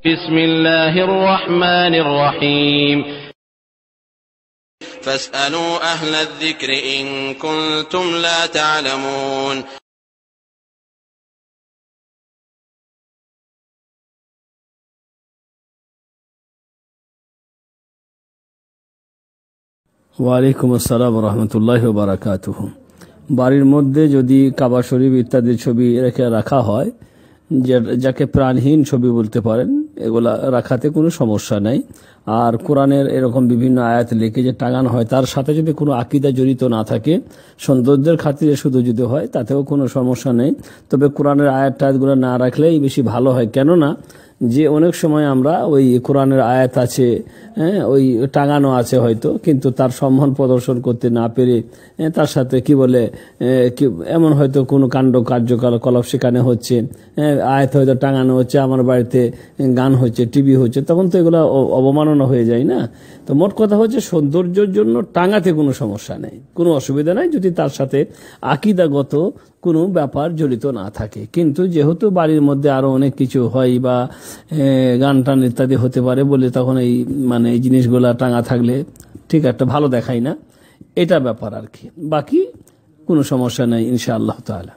বিসমিল্লাহির রহমানির রহিম ফাসআলু আহলায যিকরি ইন কুনতুম লা তা'লামুন। ওয়ালাইকুম আসসালাম রহমতুল্লাহি ওয়া বারাকাতুহু। বাড়ির মধ্যে যদি কাবা শরীফ ইত্যাদি ছবি রেখে রাখা হয়, যাকে প্রাণহীন ছবি বলতে পারেন, এগুলা রাখাতে কোনো সমস্যা নেই। আর কোরআনের এরকম বিভিন্ন আয়াত লিখে যে টাঙানো হয়, তার সাথে যদি কোনো আকীদা জড়িত না থাকে, সৌন্দর্যের খাতিরে শুধু যদি হয়, তাতেও কোনো সমস্যা নেই। তবে কোরআনের আয়াত টায়াতগুলো না রাখলেই বেশি ভালো হয়। কেননা যে অনেক সময় আমরা ওই কোরআনের আয়াত আছে, ওই টাঙানো আছে হয়তো, কিন্তু তার সম্মান প্রদর্শন করতে না পেরে তার সাথে কি বলে এমন হয়তো কোনো কাণ্ড কার্যকলাপ সেখানে হচ্ছে, আয়াত হয়তো টাঙানো হচ্ছে, আমার বাড়িতে গান হচ্ছে, টিভি হচ্ছে, তখন তো এগুলো অবমাননা হয়ে যায় না। তো মোট কথা হচ্ছে সৌন্দর্যের জন্য টাঙাতে কোনো সমস্যা নেই, কোনো অসুবিধা নাই, যদি তার সাথে আকীদাগত কোনো ব্যাপার জড়িত না থাকে। কিন্তু যেহেতু বাড়ির মধ্যে আরো অনেক কিছু হয় বা গান টান ইত্যাদি হতে পারে বলে তখন এই এই জিনিসগুলা টাঙা থাকলে ঠিক একটা ভালো দেখায় না, এটা ব্যাপার আর কি। বাকি কোনো সমস্যা নেই ইনশাআল্লাহ তাআলা।